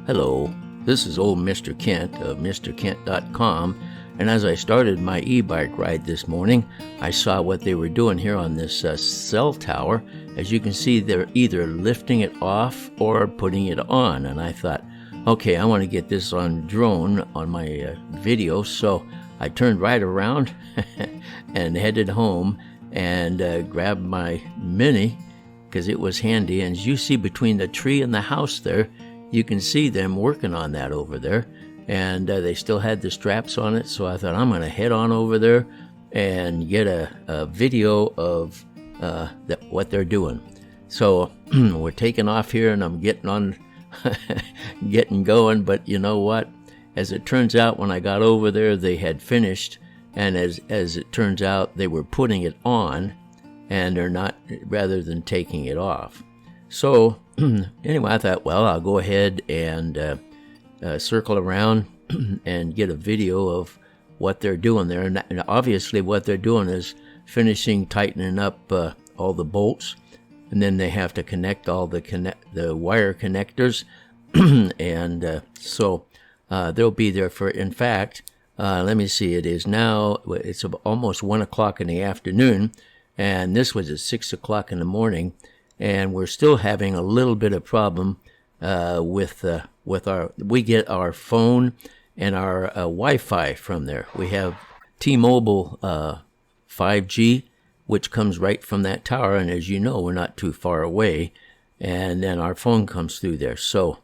Hello, this is old Mr. Kent of MrKent.com, and as I started my e-bike ride this morning, I saw what they were doing here on this cell tower. As you can see, they're either lifting it off or putting it on, and I thought, okay, I want to get this on drone on my video, so I turned right around and headed home and grabbed my Mini because it was handy. And as you see between the tree and the house there, you can see them working on that over there, and they still had the straps on it, so I thought I'm going to head on over there and get a video of what they're doing. So we're taking off here, and I'm getting on, getting going, but you know what? As it turns out, when I got over there, they had finished, and as it turns out, they were putting it on, and they're not, rather than taking it off. So anyway, I thought, well, I'll go ahead and circle around and get a video of what they're doing there. And obviously what they're doing is finishing tightening up all the bolts, and then they have to connect all the wire connectors. And so they'll be there for, in fact, let me see, it's almost 1 o'clock in the afternoon, and this was at 6 o'clock in the morning. And we're still having a little bit of problem with we get our phone and our Wi-Fi from there. We have T-Mobile 5G, which comes right from that tower, and as you know, we're not too far away, and then our phone comes through there. So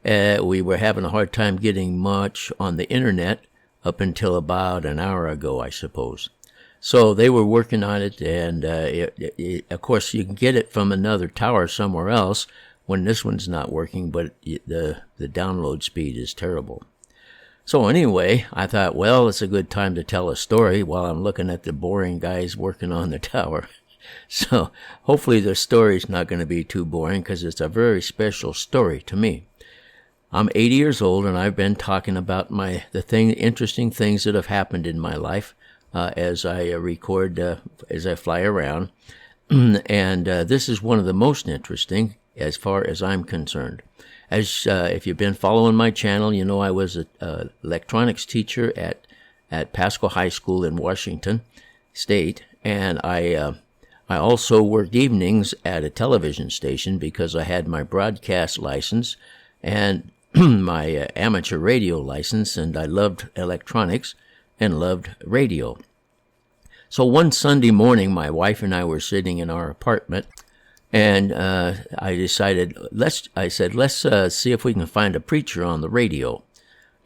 we were having a hard time getting much on the internet up until about an hour ago, I suppose. So they were working on it, and of course you can get it from another tower somewhere else when this one's not working, but the download speed is terrible. So anyway, I thought, well, it's a good time to tell a story while I'm looking at the boring guys working on the tower. So hopefully the story's not going to be too boring, because it's a very special story to me. I'm 80 years old, and I've been talking about interesting things that have happened in my life. As I record, as I fly around. And this is one of the most interesting as far as I'm concerned. If you've been following my channel, you know I was an electronics teacher at Pasco High School in Washington State, and I also worked evenings at a television station because I had my broadcast license and my amateur radio license, and I loved electronics and loved radio. So one Sunday morning, my wife and I were sitting in our apartment, and I decided, let's see if we can find a preacher on the radio.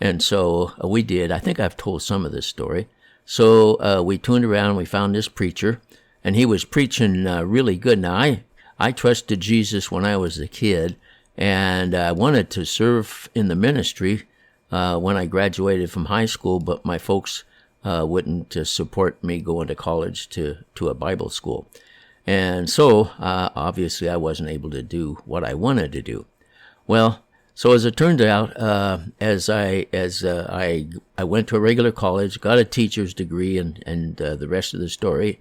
And so we did. I think I've told some of this story. So we tuned around, we found this preacher, and he was preaching really good. Now, I trusted Jesus when I was a kid, and I wanted to serve in the ministry when I graduated from high school, but my folks wouldn't support me going to college to a Bible school. And so, obviously, I wasn't able to do what I wanted to do. Well, so as it turned out, as I went to a regular college, got a teacher's degree, and the rest of the story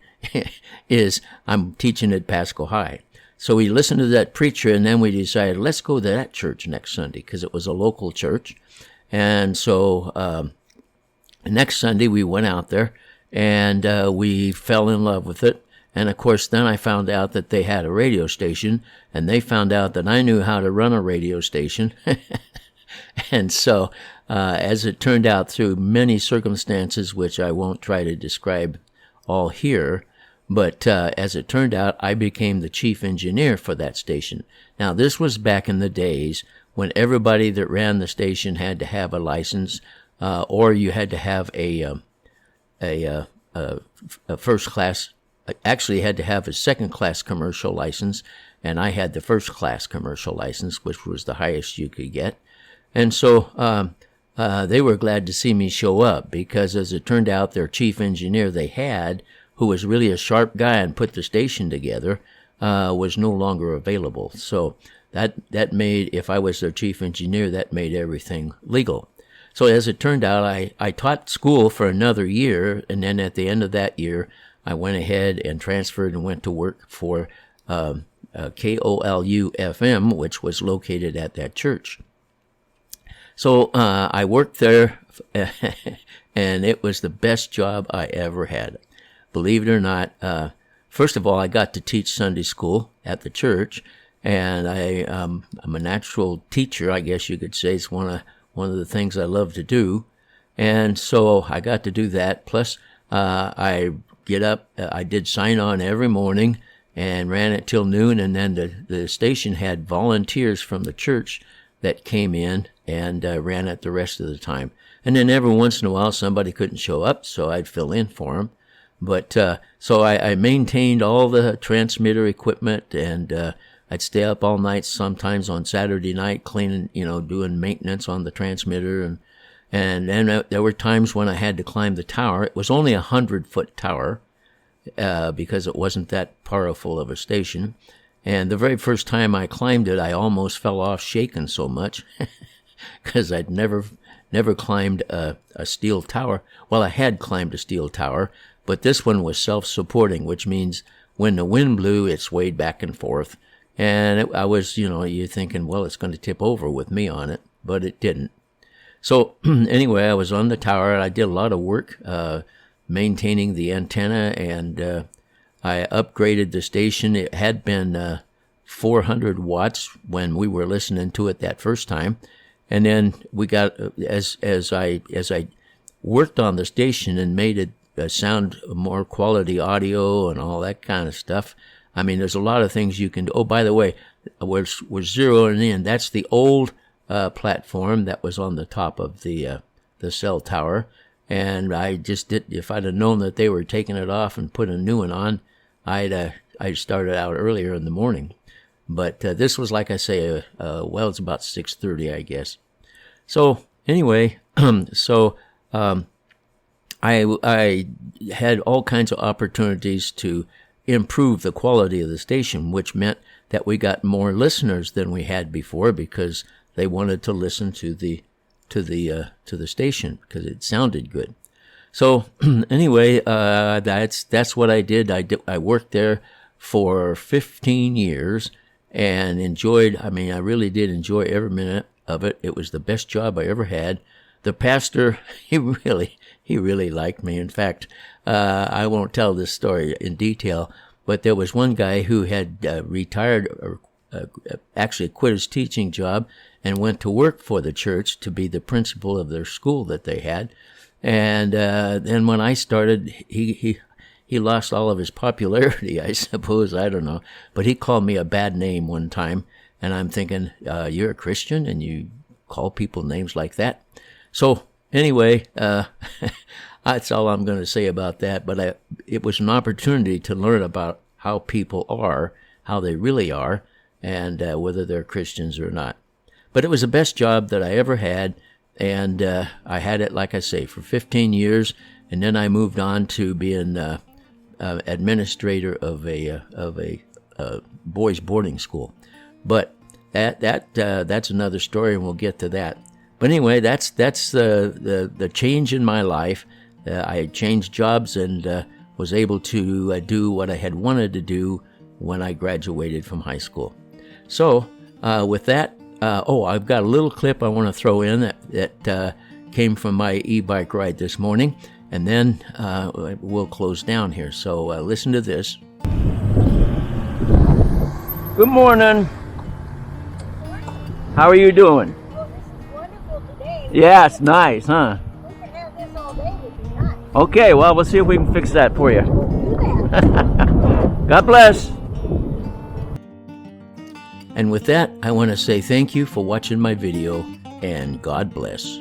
is I'm teaching at Pasco High. So we listened to that preacher, and then we decided, let's go to that church next Sunday, because it was a local church. And so next Sunday we went out there, and we fell in love with it. And of course, then I found out that they had a radio station, and they found out that I knew how to run a radio station. And so, as it turned out, through many circumstances, which I won't try to describe all here, but as it turned out, I became the chief engineer for that station. Now, this was back in the days when everybody that ran the station had to have a license, or you had to have a first class. Actually, had to have a second class commercial license, and I had the first class commercial license, which was the highest you could get. And so they were glad to see me show up, because as it turned out, their chief engineer they had, who was really a sharp guy and put the station together, was no longer available. So that made, if I was their chief engineer, that made everything legal. So as it turned out, I taught school for another year, and then at the end of that year, I went ahead and transferred and went to work for KOLU FM, which was located at that church. So I worked there, and it was the best job I ever had. Believe it or not, first of all, I got to teach Sunday school at the church, and I'm a natural teacher, I guess you could say. It's one of the things I love to do. And so I got to do that. Plus, I get up, I did sign on every morning and ran it till noon. And then the station had volunteers from the church that came in and ran it the rest of the time. And then every once in a while, somebody couldn't show up, so I'd fill in for them. But so I maintained all the transmitter equipment, and I'd stay up all night, sometimes on Saturday night, cleaning, doing maintenance on the transmitter. And then there were times when I had to climb the tower. It was only 100-foot tower because it wasn't that powerful of a station. And the very first time I climbed it, I almost fell off shaking so much because I'd never climbed a steel tower. Well, I had climbed a steel tower, but this one was self-supporting, which means when the wind blew, it swayed back and forth. And I was, you're thinking, well, it's going to tip over with me on it, but it didn't. So anyway, I was on the tower, and I did a lot of work maintaining the antenna, and I upgraded the station. It had been 400 watts when we were listening to it that first time. And then we got, as I worked on the station and made it sound more quality audio and all that kind of stuff. I mean, there's a lot of things you can do. Oh, by the way, we're zeroing in. That's the old platform that was on the top of the cell tower. And I just did, if I'd have known that they were taking it off and put a new one on, I'd started out earlier in the morning. But this was, like I say, well, it's about 6:30, I guess. So anyway, I had all kinds of opportunities to improve the quality of the station, which meant that we got more listeners than we had before because they wanted to listen to the station because it sounded good. So anyway, that's what I did. I worked there for 15 years and enjoyed. I mean, I really did enjoy every minute of it. It was the best job I ever had. The pastor, he really liked me. In fact, I won't tell this story in detail, but there was one guy who had retired, or actually quit his teaching job and went to work for the church to be the principal of their school that they had. And then when I started, he lost all of his popularity, I suppose. I don't know. But he called me a bad name one time, and I'm thinking, you're a Christian and you call people names like that? So anyway, that's all I'm going to say about that. But it was an opportunity to learn about how people are, how they really are, and whether they're Christians or not. But it was the best job that I ever had, and I had it, like I say, for 15 years, and then I moved on to being administrator of a boys' boarding school. But that's another story, and we'll get to that. But anyway, that's the change in my life. I changed jobs and was able to do what I had wanted to do when I graduated from high school. So with that, I've got a little clip I want to throw in that came from my e-bike ride this morning, and then we'll close down here. So listen to this. Good morning. How are you doing? Well, this is wonderful today. Yeah, it's nice, huh? We could have this all day, would be nice. Okay, well, we'll see if we can fix that for you. Do that. God bless. And with that, I want to say thank you for watching my video, and God bless.